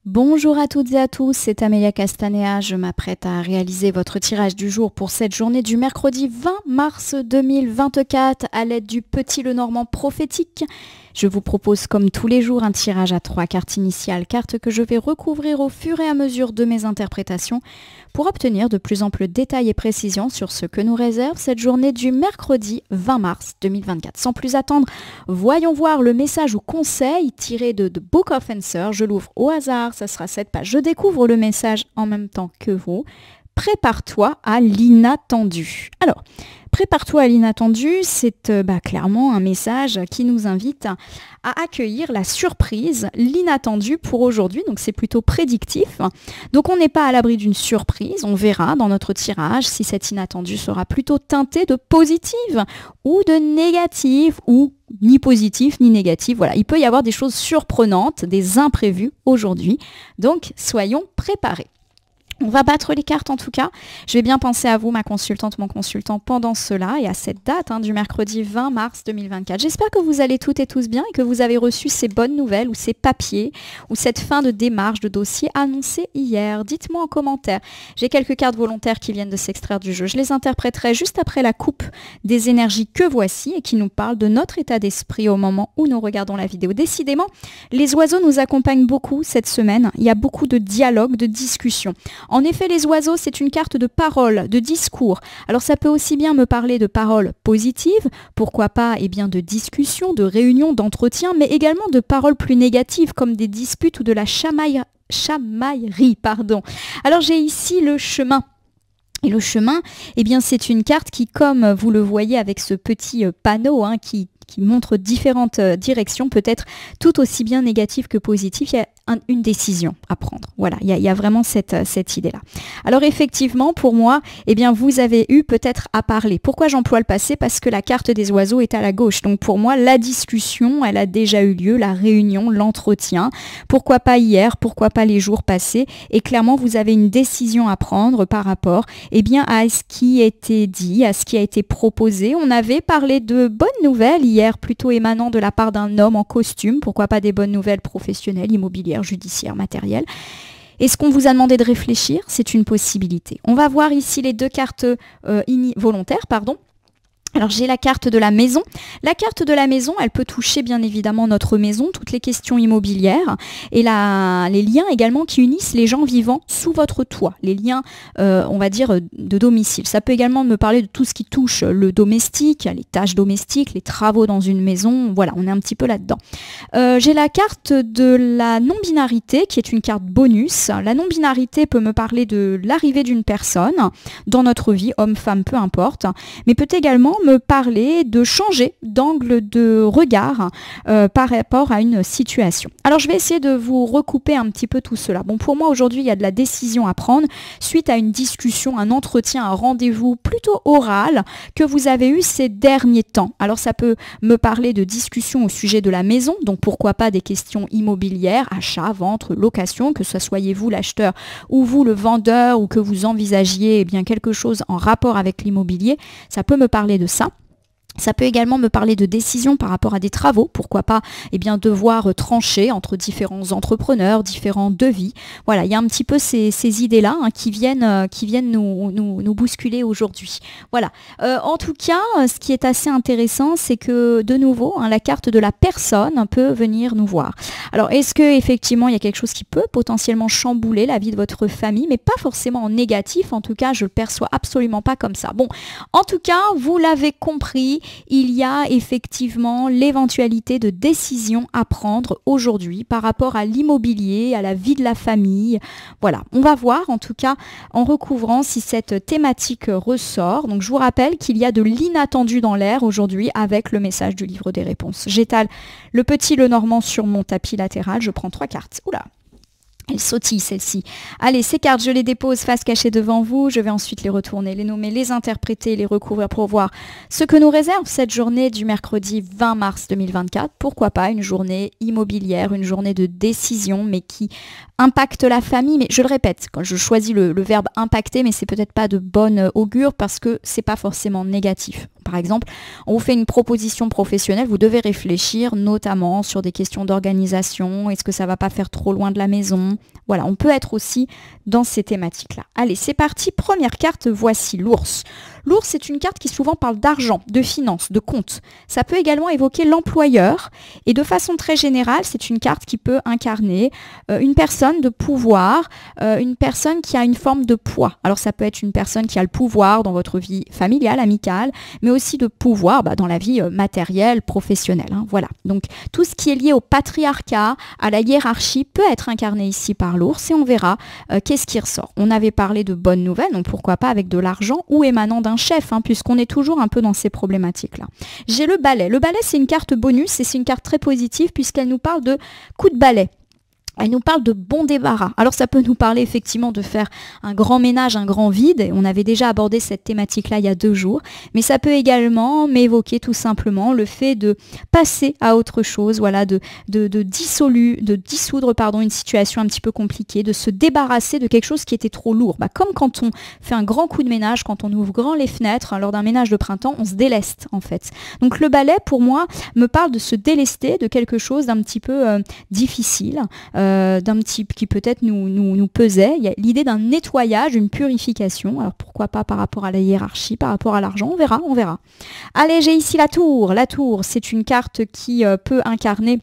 Bonjour à toutes et à tous, c'est Amélia Castanea. Je m'apprête à réaliser votre tirage du jour pour cette journée du mercredi 20 mars 2024 à l'aide du Petit Lenormand prophétique. Je vous propose comme tous les jours un tirage à 3 cartes initiales, cartes que je vais recouvrir au fur et à mesure de mes interprétations pour obtenir de plus amples détails et précisions sur ce que nous réserve cette journée du mercredi 20 mars 2024. Sans plus attendre, voyons voir le message ou conseil tiré de The Book of Answers. Je l'ouvre au hasard, ça sera cette page. Je découvre le message en même temps que vous. Prépare-toi à l'inattendu. Alors, prépare-toi à l'inattendu, c'est clairement un message qui nous invite à accueillir la surprise, l'inattendu pour aujourd'hui. Donc c'est plutôt prédictif. Donc on n'est pas à l'abri d'une surprise. On verra dans notre tirage si cet inattendu sera plutôt teinté de positive ou de négative ou ni positif ni négatif. Voilà, il peut y avoir des choses surprenantes, des imprévus aujourd'hui. Donc soyons préparés. On va battre les cartes en tout cas. Je vais bien penser à vous, ma consultante, mon consultant, pendant cela et à cette date du mercredi 20 mars 2024. J'espère que vous allez toutes et tous bien et que vous avez reçu ces bonnes nouvelles ou ces papiers ou cette fin de démarche de dossier annoncée hier. Dites-moi en commentaire. J'ai quelques cartes volontaires qui viennent de s'extraire du jeu. Je les interpréterai juste après la coupe des énergies que voici et qui nous parlent de notre état d'esprit au moment où nous regardons la vidéo. Décidément, les oiseaux nous accompagnent beaucoup cette semaine. Il y a beaucoup de dialogues, de discussions. En effet, les oiseaux, c'est une carte de parole, de discours. Alors ça peut aussi bien me parler de paroles positives, pourquoi pas de discussions, de réunions, d'entretiens, mais également de paroles plus négatives comme des disputes ou de la chamaillerie. Alors j'ai ici le chemin. Et le chemin, c'est une carte qui, comme vous le voyez avec ce petit panneau qui montre différentes directions, peut être tout aussi bien négatif que positif. Il y a une décision à prendre. Voilà, il y a vraiment cette idée-là. Alors effectivement, pour moi, vous avez eu peut-être à parler. Pourquoi j'emploie le passé? Parce que la carte des oiseaux est à la gauche. Donc pour moi, la discussion, elle a déjà eu lieu, la réunion, l'entretien. Pourquoi pas hier? Pourquoi pas les jours passés? Et clairement, vous avez une décision à prendre par rapport à ce qui a été dit, à ce qui a été proposé. On avait parlé de bonnes nouvelles hier, plutôt émanant de la part d'un homme en costume. Pourquoi pas des bonnes nouvelles professionnelles, immobilières, judiciaire, matériel. Et ce qu'on vous a demandé de réfléchir, c'est une possibilité. On va voir ici les deux cartes volontaires. Alors j'ai la carte de la maison. La carte de la maison, elle peut toucher bien évidemment notre maison, toutes les questions immobilières et les liens également qui unissent les gens vivant sous votre toit, les liens, on va dire, de domicile. Ça peut également me parler de tout ce qui touche le domestique, les tâches domestiques, les travaux dans une maison. Voilà, on est un petit peu là-dedans. J'ai la carte de la non-binarité qui est une carte bonus. La non-binarité peut me parler de l'arrivée d'une personne dans notre vie, homme, femme, peu importe, mais peut également me parler de changer d'angle de regard par rapport à une situation. Alors je vais essayer de vous recouper un petit peu tout cela. Bon, pour moi aujourd'hui il y a de la décision à prendre suite à une discussion, un entretien, un rendez-vous plutôt oral que vous avez eu ces derniers temps. Alors ça peut me parler de discussion au sujet de la maison, donc pourquoi pas des questions immobilières, achat, vente, location, que ce soyez vous l'acheteur ou vous le vendeur ou que vous envisagiez quelque chose en rapport avec l'immobilier, ça peut me parler de ça. Ça peut également me parler de décisions par rapport à des travaux, pourquoi pas devoir trancher entre différents entrepreneurs, différents devis. Voilà, il y a un petit peu ces idées-là qui viennent nous bousculer aujourd'hui. Voilà. En tout cas, ce qui est assez intéressant, c'est que de nouveau, la carte de la personne peut venir nous voir. Alors, est-ce que effectivement il y a quelque chose qui peut potentiellement chambouler la vie de votre famille, mais pas forcément en négatif, en tout cas, je le perçois absolument pas comme ça. Bon, en tout cas, vous l'avez compris, il y a effectivement l'éventualité de décision à prendre aujourd'hui par rapport à l'immobilier, à la vie de la famille. Voilà, on va voir en tout cas en recouvrant si cette thématique ressort. Donc je vous rappelle qu'il y a de l'inattendu dans l'air aujourd'hui avec le message du livre des réponses. J'étale le Petit Lenormand sur mon tapis latéral, je prends 3 cartes. Oula! Elle sautille celle-ci. Allez, ces cartes, je les dépose face cachée devant vous. Je vais ensuite les retourner, les nommer, les interpréter, les recouvrir pour voir ce que nous réserve cette journée du mercredi 20 mars 2024. Pourquoi pas une journée immobilière, une journée de décision, mais qui impacte la famille, mais je le répète, quand je choisis le verbe impacter, mais c'est peut-être pas de bonne augure parce que c'est pas forcément négatif. Par exemple, on vous fait une proposition professionnelle, vous devez réfléchir notamment sur des questions d'organisation, est-ce que ça va pas faire trop loin de la maison? Voilà, on peut être aussi dans ces thématiques-là. Allez, c'est parti, première carte, voici l'ours. L'ours, c'est une carte qui souvent parle d'argent, de finances, de comptes. Ça peut également évoquer l'employeur et de façon très générale, c'est une carte qui peut incarner une personne de pouvoir, une personne qui a une forme de poids. Alors ça peut être une personne qui a le pouvoir dans votre vie familiale, amicale, mais aussi de pouvoir dans la vie matérielle, professionnelle. Hein, voilà. Donc tout ce qui est lié au patriarcat, à la hiérarchie peut être incarné ici par l'ours et on verra qu'est-ce qui ressort. On avait parlé de bonnes nouvelles, donc pourquoi pas avec de l'argent ou émanant d'un chef, hein, puisqu'on est toujours un peu dans ces problématiques-là. J'ai le balai. Le balai, c'est une carte bonus et c'est une carte très positive puisqu'elle nous parle de coup de balai. Elle nous parle de bon débarras. Alors ça peut nous parler effectivement de faire un grand ménage, un grand vide. Et on avait déjà abordé cette thématique-là il y a 2 jours. Mais ça peut également m'évoquer tout simplement le fait de passer à autre chose, voilà, de dissoudre une situation un petit peu compliquée, de se débarrasser de quelque chose qui était trop lourd. Comme quand on fait un grand coup de ménage, quand on ouvre grand les fenêtres, lors d'un ménage de printemps, on se déleste en fait. Donc le balai, pour moi, me parle de se délester de quelque chose d'un petit peu difficile. D'un type qui peut-être nous pesait. Il y a l'idée d'un nettoyage, une purification. Alors pourquoi pas par rapport à la hiérarchie, par rapport à l'argent, on verra. Allez, j'ai ici la tour. La tour, c'est une carte qui peut incarner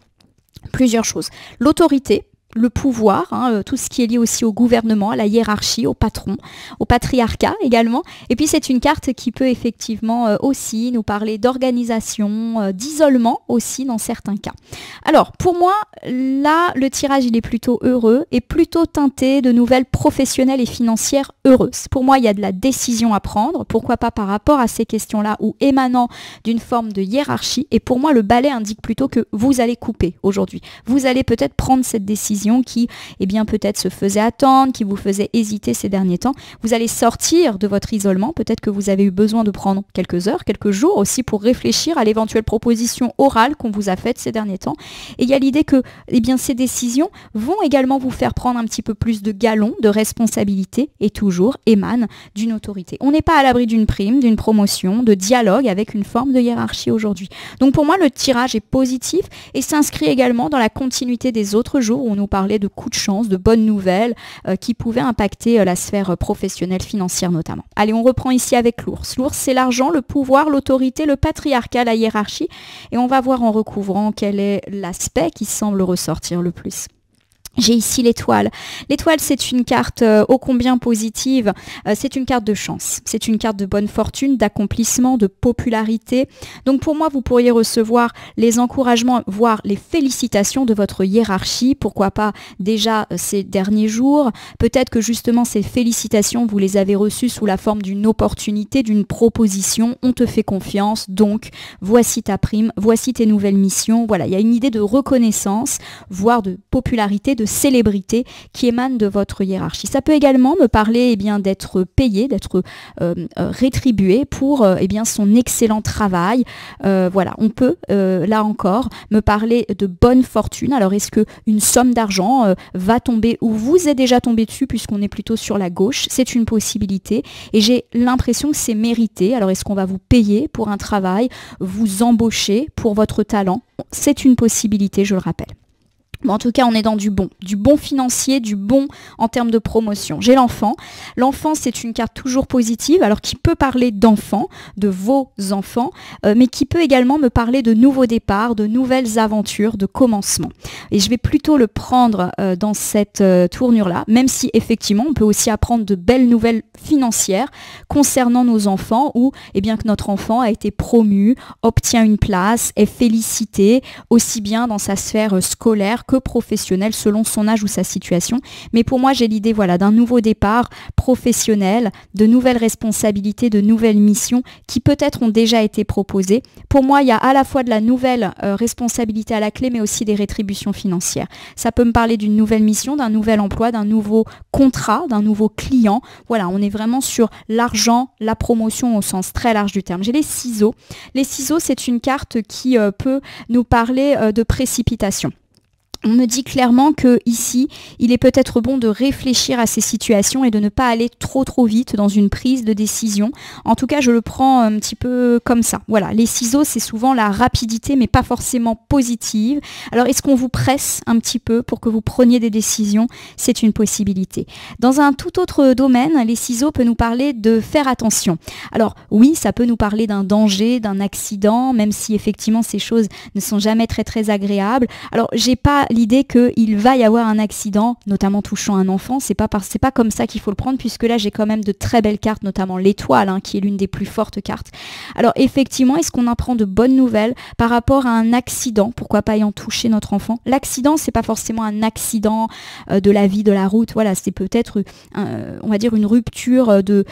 plusieurs choses. L'autorité, le pouvoir, hein, tout ce qui est lié aussi au gouvernement, à la hiérarchie, au patron, au patriarcat également. Et puis c'est une carte qui peut effectivement aussi nous parler d'organisation, d'isolement aussi dans certains cas. Alors pour moi, là, le tirage il est plutôt heureux et plutôt teinté de nouvelles professionnelles et financières heureuses. Pour moi, il y a de la décision à prendre, pourquoi pas par rapport à ces questions-là ou émanant d'une forme de hiérarchie. Et pour moi, le balai indique plutôt que vous allez couper aujourd'hui. Vous allez peut-être prendre cette décision qui, peut-être se faisait attendre, qui vous faisait hésiter ces derniers temps. Vous allez sortir de votre isolement. Peut-être que vous avez eu besoin de prendre quelques heures, quelques jours aussi pour réfléchir à l'éventuelle proposition orale qu'on vous a faite ces derniers temps. Et il y a l'idée que, ces décisions vont également vous faire prendre un petit peu plus de galon, de responsabilité et toujours émanent d'une autorité. On n'est pas à l'abri d'une prime, d'une promotion, de dialogue avec une forme de hiérarchie aujourd'hui. Donc pour moi, le tirage est positif et s'inscrit également dans la continuité des autres jours où on nous parlait de coups de chance, de bonnes nouvelles qui pouvaient impacter la sphère professionnelle, financière notamment. Allez, on reprend ici avec l'ours. L'ours, c'est l'argent, le pouvoir, l'autorité, le patriarcat, la hiérarchie. Et on va voir en recouvrant quel est l'aspect qui semble ressortir le plus. J'ai ici l'étoile. L'étoile, c'est une carte ô combien positive. C'est une carte de chance. C'est une carte de bonne fortune, d'accomplissement, de popularité. Donc pour moi, vous pourriez recevoir les encouragements, voire les félicitations de votre hiérarchie. Pourquoi pas déjà ces derniers jours. Peut-être que justement ces félicitations, vous les avez reçues sous la forme d'une opportunité, d'une proposition. On te fait confiance, donc voici ta prime, voici tes nouvelles missions. Voilà, il y a une idée de reconnaissance, voire de popularité, de célébrité qui émane de votre hiérarchie. Ça peut également me parler d'être payé, d'être rétribué pour son excellent travail. Voilà, on peut là encore me parler de bonne fortune. Alors est-ce qu'une somme d'argent va tomber ou vous est déjà tombé dessus puisqu'on est plutôt sur la gauche? C'est une possibilité et j'ai l'impression que c'est mérité. Alors est-ce qu'on va vous payer pour un travail, vous embaucher pour votre talent? C'est une possibilité, je le rappelle. Bon, en tout cas, on est dans du bon financier, du bon en termes de promotion. J'ai l'enfant. L'enfant, c'est une carte toujours positive, alors qui peut parler d'enfants, de vos enfants, mais qui peut également me parler de nouveaux départs, de nouvelles aventures, de commencements. Et je vais plutôt le prendre dans cette tournure-là, même si effectivement, on peut aussi apprendre de belles nouvelles financières concernant nos enfants, ou que notre enfant a été promu, obtient une place, est félicité, aussi bien dans sa sphère scolaire que professionnel selon son âge ou sa situation. Mais pour moi, j'ai l'idée d'un nouveau départ professionnel, de nouvelles responsabilités, de nouvelles missions qui peut-être ont déjà été proposées. Pour moi, il y a à la fois de la nouvelle responsabilité à la clé, mais aussi des rétributions financières. Ça peut me parler d'une nouvelle mission, d'un nouvel emploi, d'un nouveau contrat, d'un nouveau client. Voilà, on est vraiment sur l'argent, la promotion au sens très large du terme. J'ai les ciseaux. Les ciseaux, c'est une carte qui peut nous parler de précipitation. On me dit clairement que ici, il est peut-être bon de réfléchir à ces situations et de ne pas aller trop vite dans une prise de décision. En tout cas, je le prends un petit peu comme ça. Voilà, les ciseaux, c'est souvent la rapidité, mais pas forcément positive. Alors, est-ce qu'on vous presse un petit peu pour que vous preniez des décisions? C'est une possibilité. Dans un tout autre domaine, les ciseaux peuvent nous parler de faire attention. Alors, oui, ça peut nous parler d'un danger, d'un accident, même si effectivement ces choses ne sont jamais très agréables. Alors, j'ai pas l'idée qu'il va y avoir un accident, notamment touchant un enfant. C'est pas comme ça qu'il faut le prendre, puisque là j'ai quand même de très belles cartes, notamment l'étoile, hein, qui est l'une des plus fortes cartes. Alors effectivement, est-ce qu'on apprend de bonnes nouvelles par rapport à un accident, pourquoi pas ayant touché notre enfant? L'accident, c'est pas forcément un accident de la vie, de la route, voilà, c'est peut-être on va dire une rupture de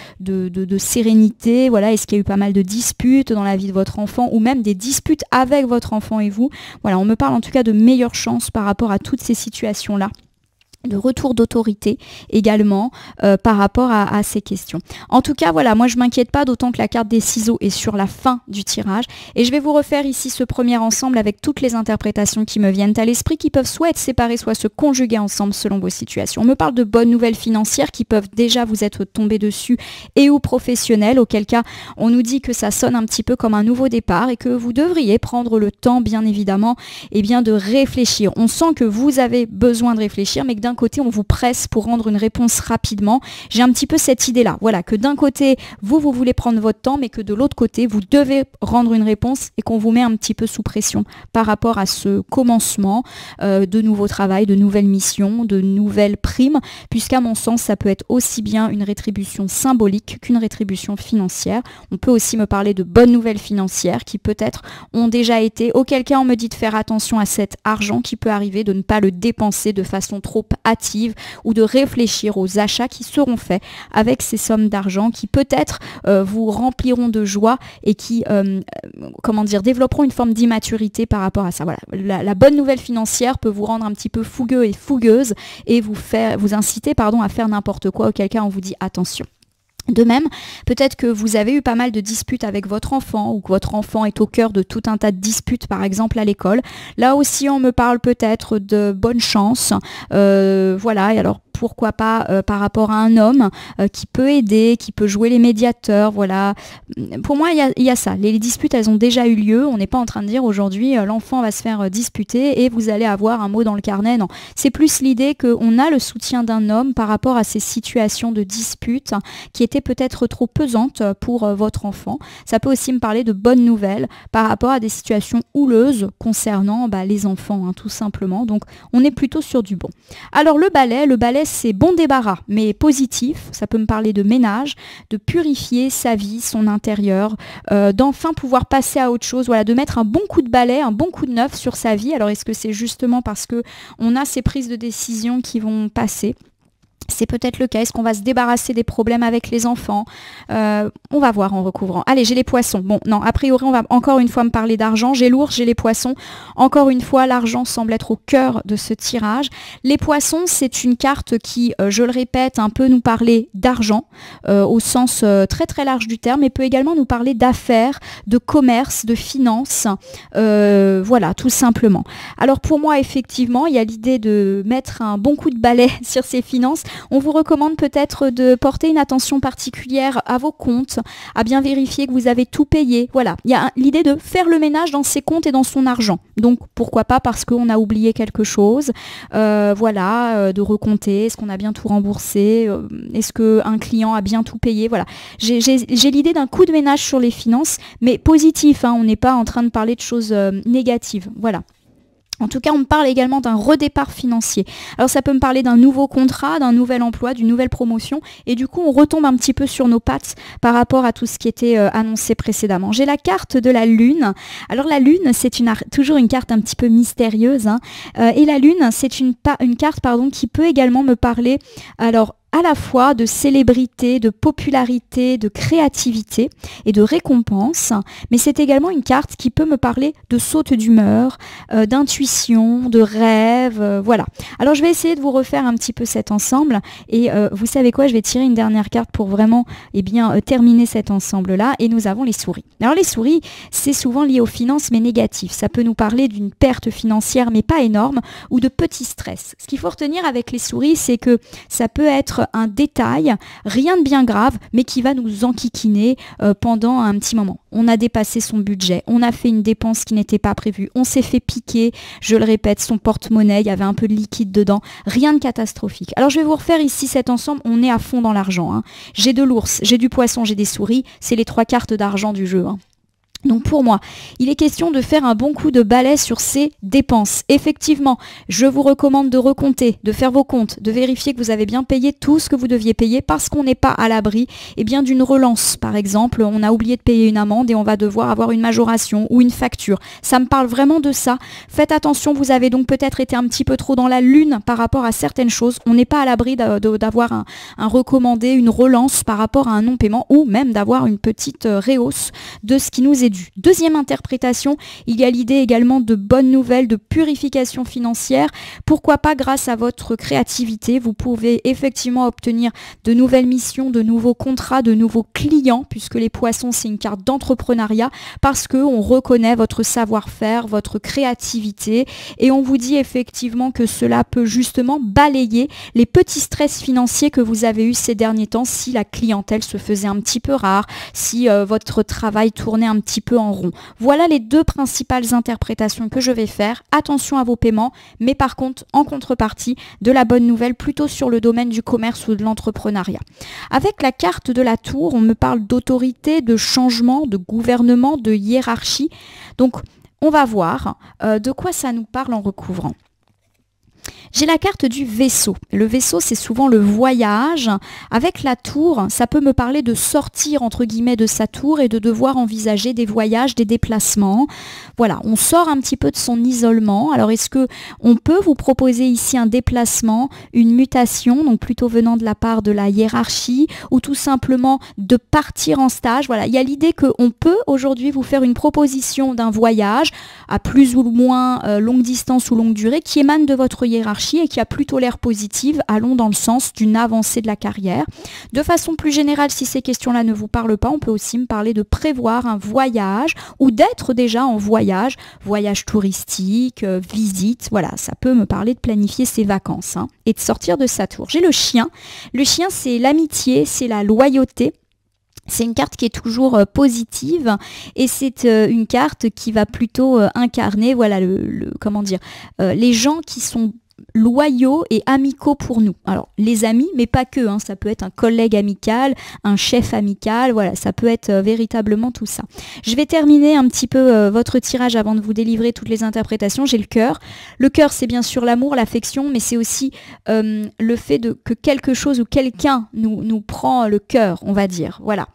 sérénité, voilà, est-ce qu'il y a eu pas mal de disputes dans la vie de votre enfant, ou même des disputes avec votre enfant et vous? Voilà, on me parle en tout cas de meilleures chances par rapport à toutes ces situations-là, de retour d'autorité également par rapport à ces questions. En tout cas, voilà, moi je m'inquiète pas, d'autant que la carte des ciseaux est sur la fin du tirage. Et je vais vous refaire ici ce premier ensemble avec toutes les interprétations qui me viennent à l'esprit, qui peuvent soit être séparées, soit se conjuguer ensemble selon vos situations. On me parle de bonnes nouvelles financières qui peuvent déjà vous être tombées dessus et ou professionnelles, auquel cas on nous dit que ça sonne un petit peu comme un nouveau départ et que vous devriez prendre le temps, bien évidemment, de réfléchir. On sent que vous avez besoin de réfléchir, mais que d'un côté on vous presse pour rendre une réponse rapidement. J'ai un petit peu cette idée là, voilà, que d'un côté vous voulez prendre votre temps, mais que de l'autre côté vous devez rendre une réponse et qu'on vous met un petit peu sous pression par rapport à ce commencement de nouveaux travail, de nouvelles missions, de nouvelles primes, puisqu'à mon sens ça peut être aussi bien une rétribution symbolique qu'une rétribution financière. On peut aussi me parler de bonnes nouvelles financières qui peut-être ont déjà été, auquel cas on me dit de faire attention à cet argent qui peut arriver, de ne pas le dépenser de façon trop hâtive ou de réfléchir aux achats qui seront faits avec ces sommes d'argent qui peut-être vous rempliront de joie et qui développeront une forme d'immaturité par rapport à ça. Voilà. La bonne nouvelle financière peut vous rendre un petit peu fougueux et fougueuse et vous inciter à faire n'importe quoi, auquel cas on vous dit attention. De même, peut-être que vous avez eu pas mal de disputes avec votre enfant ou que votre enfant est au cœur de tout un tas de disputes, par exemple à l'école. Là aussi, on me parle peut-être de bonne chance. Voilà, et alors pourquoi pas par rapport à un homme qui peut aider, qui peut jouer les médiateurs, voilà. Pour moi, il y a ça. Les disputes, elles ont déjà eu lieu. On n'est pas en train de dire aujourd'hui, l'enfant va se faire disputer et vous allez avoir un mot dans le carnet. Non, c'est plus l'idée qu'on a le soutien d'un homme par rapport à ces situations de disputes qui étaient peut-être trop pesantes pour votre enfant. Ça peut aussi me parler de bonnes nouvelles par rapport à des situations houleuses concernant les enfants, hein, tout simplement. Donc, on est plutôt sur du bon. Alors, le balai, c'est bon débarras, mais positif. Ça peut me parler de ménage, de purifier sa vie, son intérieur, d'enfin pouvoir passer à autre chose, voilà, de mettre un bon coup de balai, un bon coup de neuf sur sa vie. Alors, est-ce que c'est justement parce que on a ces prises de décision qui vont passer? C'est peut-être le cas. Est-ce qu'on va se débarrasser des problèmes avec les enfants? On va voir en recouvrant. Allez, j'ai les poissons. Bon, non, a priori, on va encore une fois me parler d'argent. J'ai l'ours, j'ai les poissons. Encore une fois, l'argent semble être au cœur de ce tirage. Les poissons, c'est une carte qui, je le répète, peut nous parler d'argent au sens très large du terme, mais peut également nous parler d'affaires, de commerce, de finances. Voilà, tout simplement. Alors pour moi, effectivement, il y a l'idée de mettre un bon coup de balai sur ses finances. On vous recommande peut-être de porter une attention particulière à vos comptes, à bien vérifier que vous avez tout payé. Voilà, il y a l'idée de faire le ménage dans ses comptes et dans son argent. Donc pourquoi pas parce qu'on a oublié quelque chose. Voilà, de recompter, est-ce qu'on a bien tout remboursé, est-ce qu'un client a bien tout payé. Voilà, j'ai l'idée d'un coup de ménage sur les finances, mais positif, hein, on n'est pas en train de parler de choses négatives. Voilà. En tout cas, on me parle également d'un redépart financier. Alors ça peut me parler d'un nouveau contrat, d'un nouvel emploi, d'une nouvelle promotion. Et du coup, on retombe un petit peu sur nos pattes par rapport à tout ce qui était annoncé précédemment. J'ai la carte de la Lune. Alors la Lune, c'est toujours une carte un petit peu mystérieuse, hein. Et la Lune, c'est une carte qui peut également me parler à la fois de célébrité, de popularité, de créativité et de récompense, mais c'est également une carte qui peut me parler de saute d'humeur, d'intuition, de rêve, voilà. Alors je vais essayer de vous refaire un petit peu cet ensemble et vous savez quoi, je vais tirer une dernière carte pour vraiment terminer cet ensemble-là et nous avons les souris. Alors les souris, c'est souvent lié aux finances mais négatif. Ça peut nous parler d'une perte financière mais pas énorme ou de petits stress. Ce qu'il faut retenir avec les souris, c'est que ça peut être un détail, rien de bien grave, mais qui va nous enquiquiner pendant un petit moment. On a dépassé son budget, on a fait une dépense qui n'était pas prévue, on s'est fait piquer, je le répète, son porte-monnaie, il y avait un peu de liquide dedans, rien de catastrophique. Alors je vais vous refaire ici cet ensemble, on est à fond dans l'argent, hein. J'ai de l'ours, j'ai du poisson, j'ai des souris, c'est les 3 cartes d'argent du jeu, hein. Donc pour moi, il est question de faire un bon coup de balai sur ces dépenses. Effectivement, je vous recommande de recompter, de faire vos comptes, de vérifier que vous avez bien payé tout ce que vous deviez payer parce qu'on n'est pas à l'abri d'une relance. Par exemple, on a oublié de payer une amende et on va devoir avoir une majoration ou une facture. Ça me parle vraiment de ça. Faites attention, vous avez donc peut-être été un petit peu trop dans la lune par rapport à certaines choses. On n'est pas à l'abri d'avoir un recommandé, une relance par rapport à un non-paiement ou même d'avoir une petite réhausse de ce qui nous est dû. Deuxième interprétation, il y a l'idée également de bonnes nouvelles, de purification financière. Pourquoi pas grâce à votre créativité, vous pouvez effectivement obtenir de nouvelles missions, de nouveaux contrats, de nouveaux clients, puisque les poissons c'est une carte d'entrepreneuriat, parce qu'on reconnaît votre savoir-faire, votre créativité, et on vous dit effectivement que cela peut justement balayer les petits stress financiers que vous avez eu ces derniers temps, si la clientèle se faisait un petit peu rare, si votre travail tournait un petit peu en rond. Voilà les 2 principales interprétations que je vais faire. Attention à vos paiements, mais par contre, en contrepartie, de la bonne nouvelle plutôt sur le domaine du commerce ou de l'entrepreneuriat. Avec la carte de la tour, on me parle d'autorité, de changement, de gouvernement, de hiérarchie. Donc, on va voir de quoi ça nous parle en recouvrant. J'ai la carte du vaisseau. Le vaisseau, c'est souvent le voyage. Avec la tour, ça peut me parler de sortir, entre guillemets, de sa tour et de devoir envisager des voyages, des déplacements. Voilà, on sort un petit peu de son isolement. Alors, est-ce que on peut vous proposer ici un déplacement, une mutation, donc plutôt venant de la part de la hiérarchie, ou tout simplement de partir en stage? Voilà, il y a l'idée qu'on peut aujourd'hui vous faire une proposition d'un voyage à plus ou moins longue distance ou longue durée qui émane de votre hiérarchie et qui a plutôt l'air positive, allons dans le sens d'une avancée de la carrière. De façon plus générale, si ces questions-là ne vous parlent pas, on peut aussi me parler de prévoir un voyage ou d'être déjà en voyage, voyage touristique, visite, voilà, ça peut me parler de planifier ses vacances et de sortir de sa tour. J'ai le chien. Le chien, c'est l'amitié, c'est la loyauté. C'est une carte qui est toujours positive et c'est une carte qui va plutôt incarner, voilà, les gens qui sont loyaux et amicaux pour nous. Alors, les amis, mais pas que, ça peut être un collègue amical, un chef amical, voilà, ça peut être véritablement tout ça. Je vais terminer un petit peu votre tirage avant de vous délivrer toutes les interprétations. J'ai le cœur. Le cœur, c'est bien sûr l'amour, l'affection, mais c'est aussi le fait que quelque chose ou quelqu'un nous prend le cœur, on va dire. Voilà.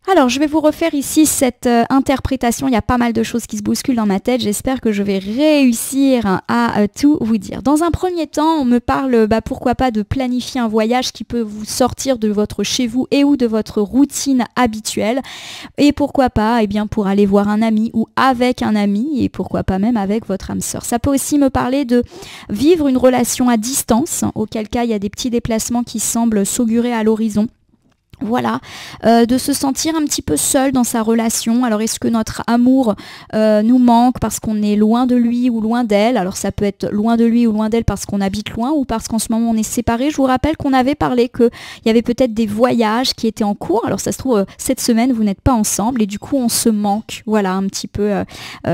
Alors, je vais vous refaire ici cette interprétation. Il y a pas mal de choses qui se bousculent dans ma tête. J'espère que je vais réussir à tout vous dire. Dans un premier temps, on me parle, pourquoi pas, de planifier un voyage qui peut vous sortir de votre chez vous et ou de votre routine habituelle. Et pourquoi pas, pour aller voir un ami ou avec un ami et pourquoi pas même avec votre âme sœur. Ça peut aussi me parler de vivre une relation à distance, auquel cas il y a des petits déplacements qui semblent s'augurer à l'horizon. Voilà, de se sentir un petit peu seul dans sa relation. Alors est-ce que notre amour nous manque parce qu'on est loin de lui ou loin d'elle? Alors ça peut être loin de lui ou loin d'elle parce qu'on habite loin ou parce qu'en ce moment on est séparés. Je vous rappelle qu'on avait parlé qu'il y avait peut-être des voyages qui étaient en cours. Alors ça se trouve cette semaine vous n'êtes pas ensemble et du coup on se manque. Voilà, un petit peu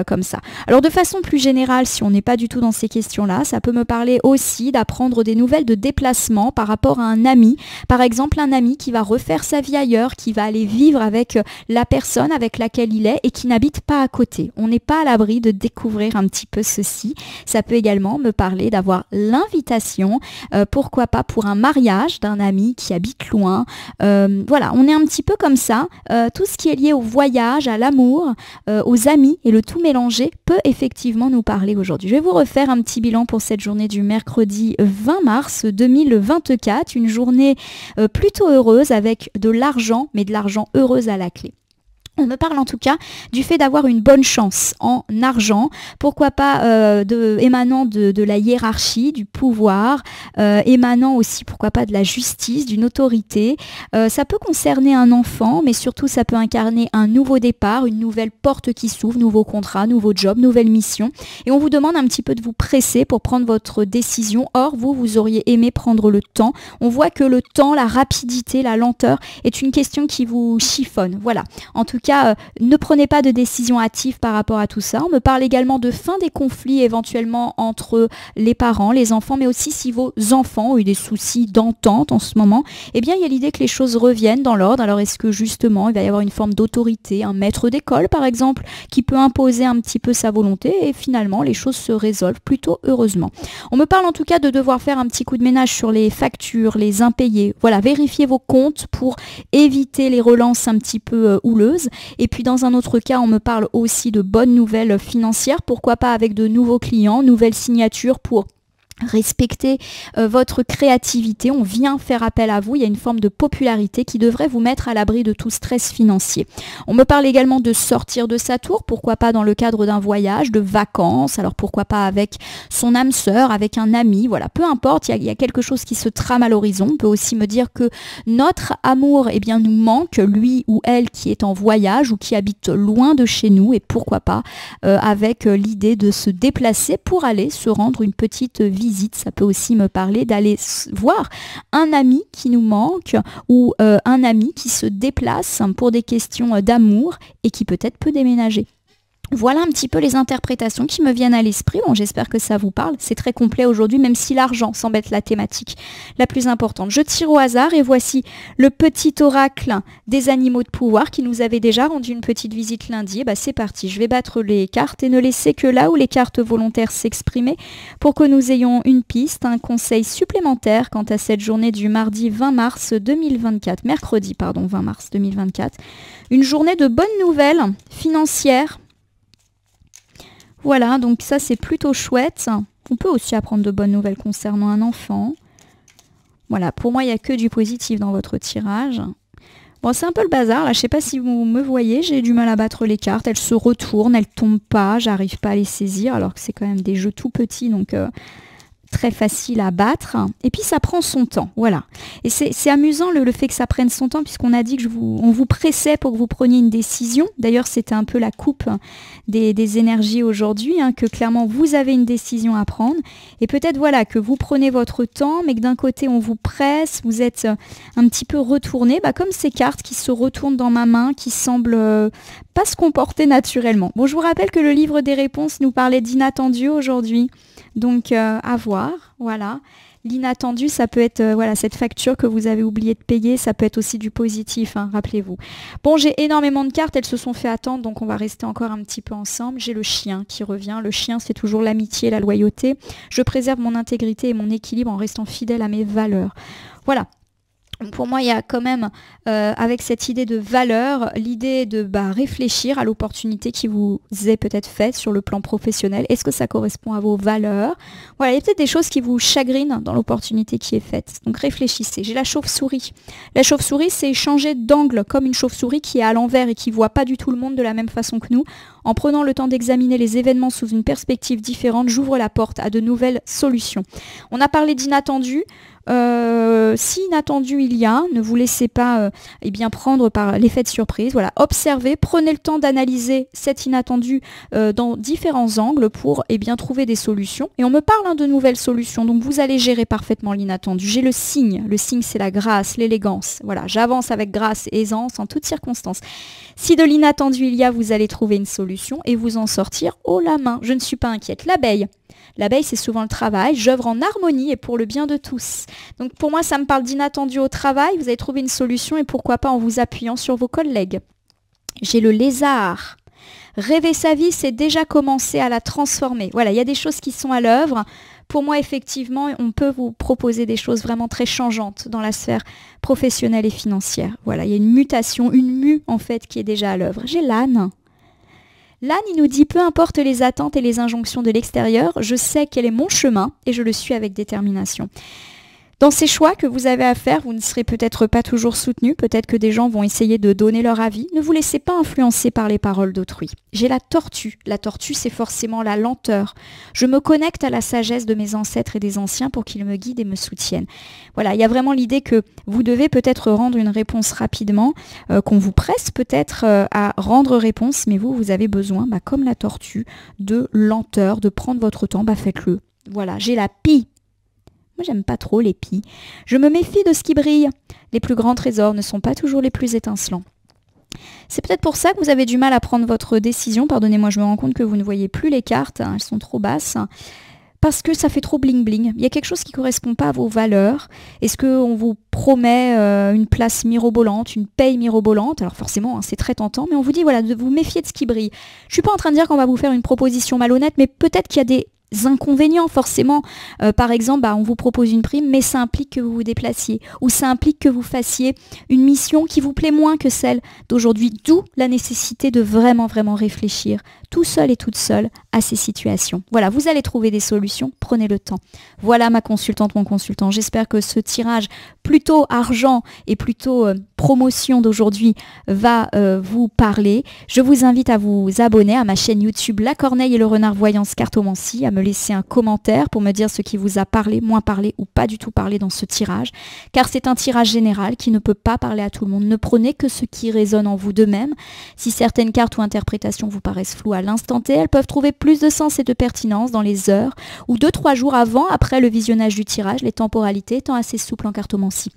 comme ça. Alors de façon plus générale, si on n'est pas du tout dans ces questions-là, ça peut me parler aussi d'apprendre des nouvelles de déplacement par rapport à un ami. Par exemple un ami qui va refaire faire sa vie ailleurs, qui va aller vivre avec la personne avec laquelle il est et qui n'habite pas à côté. On n'est pas à l'abri de découvrir un petit peu ceci. Ça peut également me parler d'avoir l'invitation, pourquoi pas pour un mariage d'un ami qui habite loin. Voilà, on est un petit peu comme ça. Tout ce qui est lié au voyage, à l'amour, aux amis et le tout mélangé peut effectivement nous parler aujourd'hui. Je vais vous refaire un petit bilan pour cette journée du mercredi 20 mars 2024, une journée plutôt heureuse avec de l'argent, mais de l'argent heureuse à la clé. On me parle en tout cas du fait d'avoir une bonne chance en argent, pourquoi pas émanant de la hiérarchie, du pouvoir, émanant aussi pourquoi pas de la justice, d'une autorité. Ça peut concerner un enfant, mais surtout ça peut incarner un nouveau départ, une nouvelle porte qui s'ouvre, nouveau contrat, nouveau job, nouvelle mission. Et on vous demande un petit peu de vous presser pour prendre votre décision. Or, vous auriez aimé prendre le temps. On voit que le temps, la rapidité, la lenteur est une question qui vous chiffonne. Voilà. En tout cas, ne prenez pas de décision hâtive par rapport à tout ça. On me parle également de fin des conflits éventuellement entre les parents, les enfants, mais aussi si vos enfants ont eu des soucis d'entente en ce moment, eh bien il y a l'idée que les choses reviennent dans l'ordre. Alors est-ce que justement il va y avoir une forme d'autorité, un maître d'école par exemple, qui peut imposer un petit peu sa volonté et finalement les choses se résolvent plutôt heureusement. On me parle en tout cas de devoir faire un petit coup de ménage sur les factures, les impayés. Voilà, vérifiez vos comptes pour éviter les relances un petit peu houleuses. Et puis dans un autre cas, on me parle aussi de bonnes nouvelles financières, pourquoi pas avec de nouveaux clients, nouvelles signatures pour respecter votre créativité, on vient faire appel à vous, il y a une forme de popularité qui devrait vous mettre à l'abri de tout stress financier. On me parle également de sortir de sa tour, pourquoi pas dans le cadre d'un voyage, de vacances, alors pourquoi pas avec son âme sœur, avec un ami, voilà, peu importe, il y a quelque chose qui se trame à l'horizon. On peut aussi me dire que notre amour, eh bien, nous manque, lui ou elle qui est en voyage ou qui habite loin de chez nous, et pourquoi pas avec l'idée de se déplacer pour aller se rendre une petite visite. Ça peut aussi me parler d'aller voir un ami qui nous manque ou un ami qui se déplace pour des questions d'amour et qui peut-être peut déménager. Voilà un petit peu les interprétations qui me viennent à l'esprit. Bon, j'espère que ça vous parle. C'est très complet aujourd'hui, même si l'argent semble être la thématique la plus importante. Je tire au hasard et voici le petit oracle des animaux de pouvoir qui nous avait déjà rendu une petite visite lundi. Et bah, c'est parti, je vais battre les cartes et ne laisser que là où les cartes volontaires s'exprimer pour que nous ayons une piste, un conseil supplémentaire quant à cette journée du mardi 20 mars 2024, mercredi 20 mars 2024. Une journée de bonnes nouvelles financières. Voilà, donc ça c'est plutôt chouette. On peut aussi apprendre de bonnes nouvelles concernant un enfant. Voilà, pour moi il n'y a que du positif dans votre tirage. Bon, c'est un peu le bazar, là, je ne sais pas si vous me voyez, j'ai du mal à battre les cartes, elles se retournent, elles ne tombent pas, j'arrive pas à les saisir, alors que c'est quand même des jeux tout petits, donc très facile à battre. Et puis ça prend son temps, voilà. Et c'est amusant le fait que ça prenne son temps, puisqu'on a dit que on vous pressait pour que vous preniez une décision. D'ailleurs, c'était un peu la coupe des énergies aujourd'hui, hein, que clairement vous avez une décision à prendre. Et peut-être voilà que vous prenez votre temps, mais que d'un côté on vous presse, vous êtes un petit peu retourné, comme ces cartes qui se retournent dans ma main, qui semblent pas se comporter naturellement. Bon, je vous rappelle que le livre des réponses nous parlait d'inattendu aujourd'hui. Donc à voir, voilà. L'inattendu, ça peut être voilà, cette facture que vous avez oublié de payer, ça peut être aussi du positif, hein, rappelez-vous. Bon, j'ai énormément de cartes, elles se sont fait attendre, donc on va rester encore un petit peu ensemble. J'ai le chien qui revient. Le chien, c'est toujours l'amitié, la loyauté. Je préserve mon intégrité et mon équilibre en restant fidèle à mes valeurs. Voilà. Pour moi, il y a quand même, avec cette idée de valeur, l'idée de réfléchir à l'opportunité qui vous est peut-être faite sur le plan professionnel. Est-ce que ça correspond à vos valeurs? Voilà, il y a peut-être des choses qui vous chagrinent dans l'opportunité qui est faite. Donc réfléchissez. J'ai la chauve-souris. La chauve-souris, c'est changer d'angle comme une chauve-souris qui est à l'envers et qui ne voit pas du tout le monde de la même façon que nous. En prenant le temps d'examiner les événements sous une perspective différente, j'ouvre la porte à de nouvelles solutions. On a parlé d'inattendu. Si inattendu il y a, ne vous laissez pas prendre par l'effet de surprise. Voilà, observez, prenez le temps d'analyser cet inattendu dans différents angles pour trouver des solutions. Et on me parle de nouvelles solutions, donc vous allez gérer parfaitement l'inattendu. J'ai le signe c'est la grâce, l'élégance. Voilà, j'avance avec grâce et aisance en toutes circonstances. Si de l'inattendu il y a, vous allez trouver une solution et vous en sortir haut la main. Je ne suis pas inquiète. L'abeille. L'abeille, c'est souvent le travail. J'œuvre en harmonie et pour le bien de tous. Donc pour moi, moi, ça me parle d'inattendu au travail. Vous avez trouvé une solution et pourquoi pas en vous appuyant sur vos collègues. J'ai le lézard. Rêver sa vie, c'est déjà commencer à la transformer. Voilà, il y a des choses qui sont à l'œuvre. Pour moi, effectivement, on peut vous proposer des choses vraiment très changeantes dans la sphère professionnelle et financière. Voilà, il y a une mutation, une mue en fait qui est déjà à l'œuvre. J'ai l'âne. L'âne, il nous dit, peu importe les attentes et les injonctions de l'extérieur, je sais quel est mon chemin et je le suis avec détermination. Dans ces choix que vous avez à faire, vous ne serez peut-être pas toujours soutenu, peut-être que des gens vont essayer de donner leur avis. Ne vous laissez pas influencer par les paroles d'autrui. J'ai la tortue. La tortue, c'est forcément la lenteur. Je me connecte à la sagesse de mes ancêtres et des anciens pour qu'ils me guident et me soutiennent. Voilà, il y a vraiment l'idée que vous devez peut-être rendre une réponse rapidement, qu'on vous presse peut-être à rendre réponse, mais vous avez besoin, comme la tortue, de lenteur, de prendre votre temps, faites-le. Voilà, j'ai la pie. Moi, j'aime pas trop les pies. Je me méfie de ce qui brille. Les plus grands trésors ne sont pas toujours les plus étincelants. C'est peut-être pour ça que vous avez du mal à prendre votre décision. Pardonnez-moi, je me rends compte que vous ne voyez plus les cartes. Elles sont trop basses. Parce que ça fait trop bling-bling. Il y a quelque chose qui ne correspond pas à vos valeurs. Est-ce qu'on vous promet une place mirobolante, une paye mirobolante? Alors forcément, c'est très tentant, mais on vous dit voilà, de vous méfier de ce qui brille. Je ne suis pas en train de dire qu'on va vous faire une proposition malhonnête, mais peut-être qu'il y a des inconvénients forcément. Par exemple, on vous propose une prime, mais ça implique que vous vous déplaciez, ou ça implique que vous fassiez une mission qui vous plaît moins que celle d'aujourd'hui, d'où la nécessité de vraiment réfléchir, tout seul et toute seule, à ces situations. Voilà, vous allez trouver des solutions, prenez le temps. Voilà ma consultante, mon consultant. J'espère que ce tirage plutôt argent et plutôt promotion d'aujourd'hui va vous parler. Je vous invite à vous abonner à ma chaîne YouTube La Corneille et le Renard Voyance Cartomancie, à me laisser un commentaire pour me dire ce qui vous a parlé, moins parlé ou pas du tout parlé dans ce tirage, car c'est un tirage général qui ne peut pas parler à tout le monde. Ne prenez que ce qui résonne en vous de même. Si certaines cartes ou interprétations vous paraissent floues à l'instant T, elles peuvent trouver plus de sens et de pertinence dans les heures ou 2-3 jours avant, après le visionnage du tirage, les temporalités étant assez souples en cartomancie.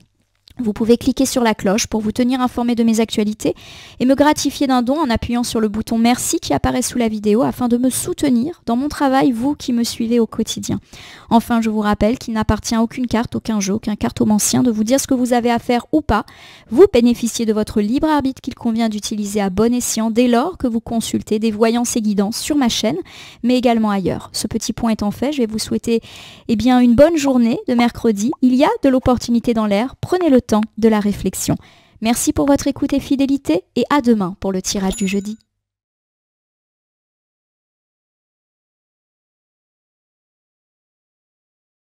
Vous pouvez cliquer sur la cloche pour vous tenir informé de mes actualités et me gratifier d'un don en appuyant sur le bouton merci qui apparaît sous la vidéo afin de me soutenir dans mon travail, vous qui me suivez au quotidien. Enfin, je vous rappelle qu'il n'appartient à aucune carte, aucun jeu, aucun cartomancien de vous dire ce que vous avez à faire ou pas. Vous bénéficiez de votre libre arbitre qu'il convient d'utiliser à bon escient dès lors que vous consultez des voyances et guidances sur ma chaîne, mais également ailleurs. Ce petit point étant fait, je vais vous souhaiter une bonne journée de mercredi. Il y a de l'opportunité dans l'air, prenez le temps de la réflexion. Merci pour votre écoute et fidélité et à demain pour le tirage du jeudi.